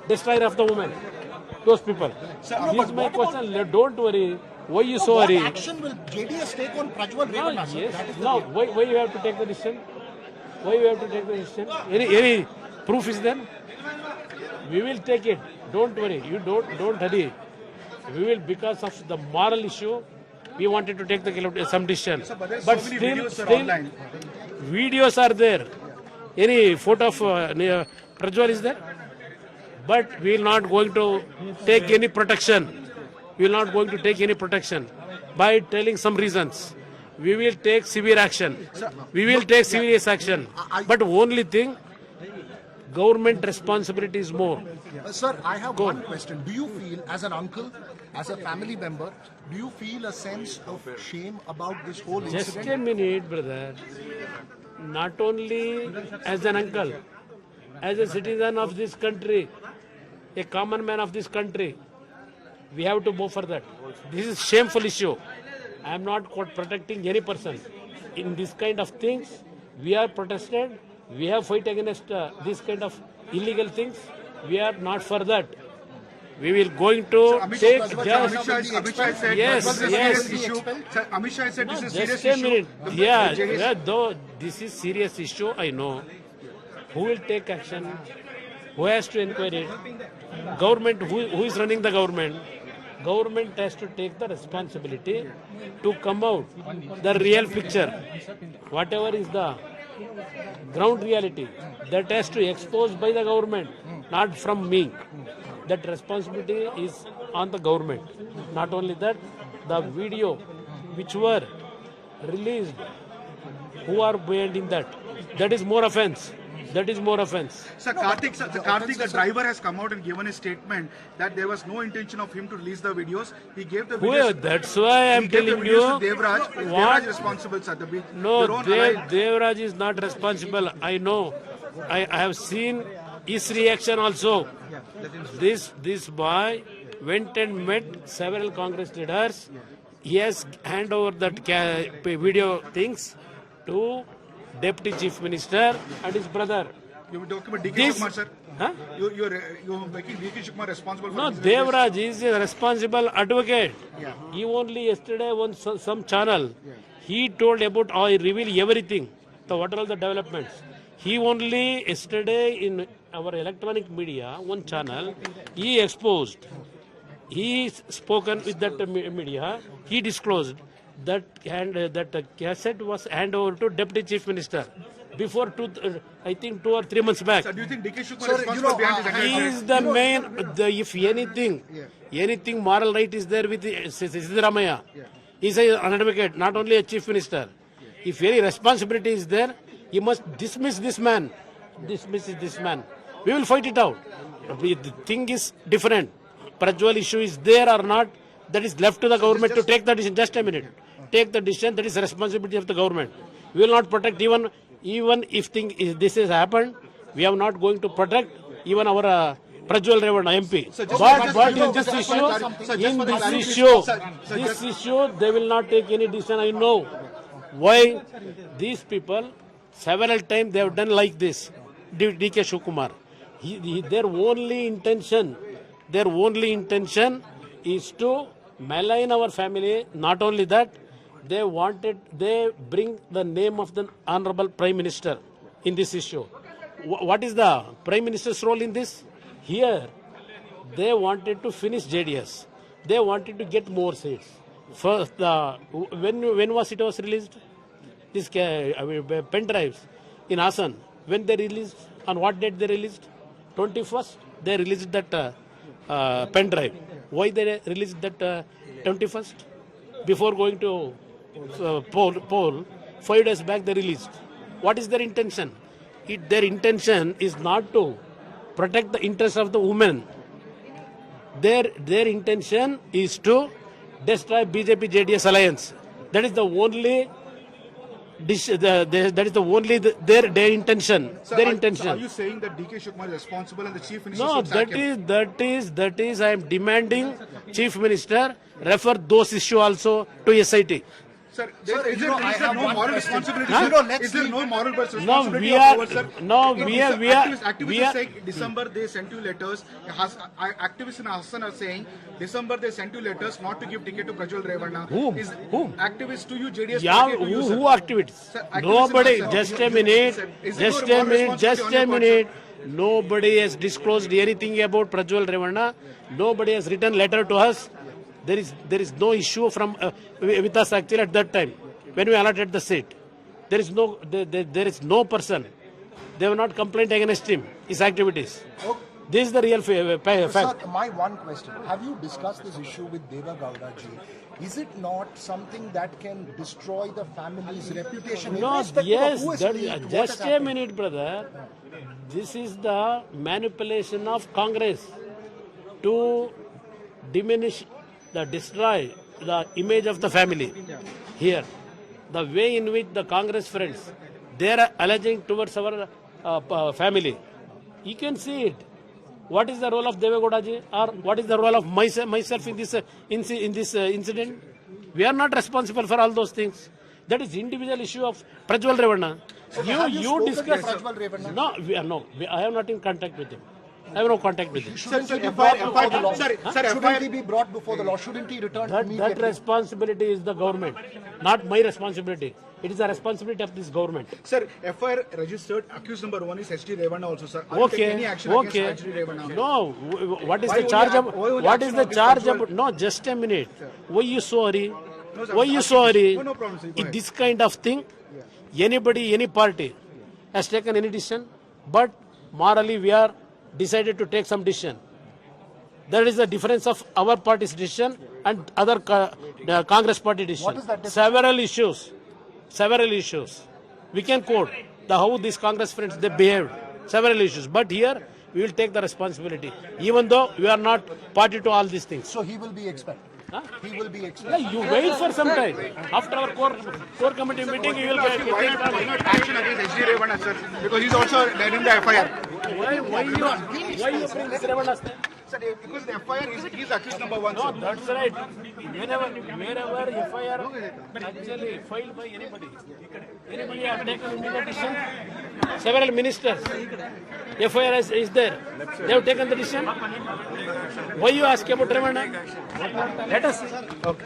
destroyer of the women. Those people. Sir, This but is my what about- question. Don't worry. Why you so What worry? action will JDS take on Prajwal No, Revana, sir? yes. That is the No. real- Why you have to take the decision? Why you have to take the decision? Any proof is there? We will take it. Don't worry. You don't hurry. We will, because of the moral issue, we wanted to take some decision. but there's But so many still, videos, sir, still, online. videos are there. Any photo of Prajwal is there? But we will not going to take any protection. We will not going to take any protection by telling some reasons. We will take severe action. We will take serious action. But only thing, government responsibility is more. Sir, I have one question. Do you feel, as an uncle, as a family member, do you feel a sense of shame about this whole Just incident? a minute, brother. Not only as an uncle, as a citizen of this country, a common man of this country, we have to go for that. This is shameful issue. I am not protecting any person. In this kind of things, we are protested. We have fight against this kind of illegal things. We are not for that. We will going to take Amit just. Shah said Yes, this is a yes. serious issue. Sir, Amit Shah said this is a serious Just a issue. minute. The- Yeah, the JDS yeah, though this is serious issue, I know. Who will take action? Who has to inquire it? Government, who is running the government? Government has to take the responsibility to come out the real picture. Whatever is the ground reality, that has to expose by the government, not from me. That responsibility is on the government. Not only that, the video which were released, who are behind in that? That is more offense. That is more offense. Sir, Karthik, the driver has come out and given a statement that there was no intention of him to release the videos. He gave the videos. That's why I am he gave the telling videos you. to Devraj. Is What? Devraj responsible, sir? No, their own allied- Devraj is not responsible. I know. I have seen his reaction also. This boy went and met several Congress leaders. He has hand over that video things to Deputy Chief Minister and his brother. You were talking about DK This- Shukmar, sir. Huh? You're making DK Shukmar responsible for No, this. Devraj is a responsible advocate. He only yesterday on some channel, he told about, I reveal everything. So what are all the developments? He only yesterday in our electronic media, one channel, he exposed. He spoken with that media. He disclosed that that cassette was handed over to Deputy Chief Minister before I think 2 or 3 months back. Sir, do you think DK Shukmar Sir, is responsible behind this He entire is the main. If anything moral right is there with Siddaramaiah. He is an advocate, not only a chief minister. If any responsibility is there, he must dismiss this man. Dismiss this man. We will fight it out. The thing is different. Prajwal issue is there or not, that is left to the government to take the decision. Just a minute. Take the decision. That is the responsibility of the government. We will not protect even if this has happened. We are not going to protect even our Prajwal Revana MP. But in this issue, they will not take any decision. I know why these people several times they have done like this. DK Shivakumar. Their only intention is to malign our family. Not only that, they bring the name of the Honorable Prime Minister in this issue. What is the Prime Minister's role in this? Here, they wanted to finish JDS. They wanted to get more seats. First, when was released? This pen drives in Asan. When they released? On what date they released? 21st. They released that pen drive. Why they released that 21st? Before going to poll, 5 days back they released. What is their intention? Their intention is not to protect the interests of the women. Their intention is to destroy BJP JDS alliance. That is the only their intention. Sir, Their are intention. you saying that DK Shukmar is responsible and the chief minister No, should sack him? that is. I am demanding Chief Minister refer those issue also to SIT. Sir, Sir, is you know, I there have no one moral question. responsibility? Huh? Sir? You know, let's Is there leave- no moral No, responsibility we of are. ours, sir? No, Sir, we are. Activists We are are. saying December they sent you letters. Activists in Hassan are saying December they sent you letters not to give ticket to Prajwal Revanna. Whom? Is Whom? activists to you, JDS Yeah, party to you, sir? who activities? Sir, activists Nobody. in Assam. Just a minute. Sir, is there Just no a moral minute. responsibility Just on a your part, minute. Nobody has disclosed anything about Prajwal Revanna. Nobody has written letter to us. There is no issue from with us actually at that time when we allotted the seat. There is no person. They have not complained against him. His activities. This is the real fact. Sir, my one question. Have you discussed this issue with Deva Gowda ji? Is it not something that can destroy the family's reputation? No, irrespective yes, of who has that, leaked, what just has a happened? minute, brother. This is the manipulation of Congress to diminish, destroy the image of the family here. The way in which the Congress friends, they are alleging towards our family. You can see it. What is the role of Devegowda ji, or what is the role of myself in this incident? We are not responsible for all those things. That is individual issue of Prajwal Revanna. have you spoken to discuss. Prajwal Revanna? No, I am not in contact with him. I have no contact with him. Shouldn't he be FIR brought before the law? Sir, Shouldn't he be brought before the law? Shouldn't he return That immediately? responsibility is the government, not my responsibility. It is the responsibility of this government. Sir, FIR registered. Accused number 1 is HD Revanna also, sir. Are you taking Okay, any action okay. against HD Revanna? No, what is Why the only charge? why only What is action the of this charge? Prajwal? No, just a minute. Why you sorry? No, sir, Why I'm you asking sorry? No problem, sir. Go ahead. This kind of thing, anybody, any party has taken any decision, but morally we are decided to take some decision. That is the difference of our party's decision and other the Congress party decision. What is that difference? Several issues. We can quote how these Congress friends they behaved. Several issues. But here we will take the responsibility, even though we are not party to all these things. So he will be expelled. Huh? He will be Yeah, expelled. you wait for some time. After our core committee meeting, you will get. Why not action against HD Revanna, sir? Because he's also dead in the FIR. Why you bring this Revanna's thing? Sir, because the FIR is he's accused number 1, No, sir. that's right. Wherever FIR actually filed by anybody have taken immediate decision. Several ministers, FIR is there. They have taken the decision. Why you ask about Revanna? Let us see. Okay.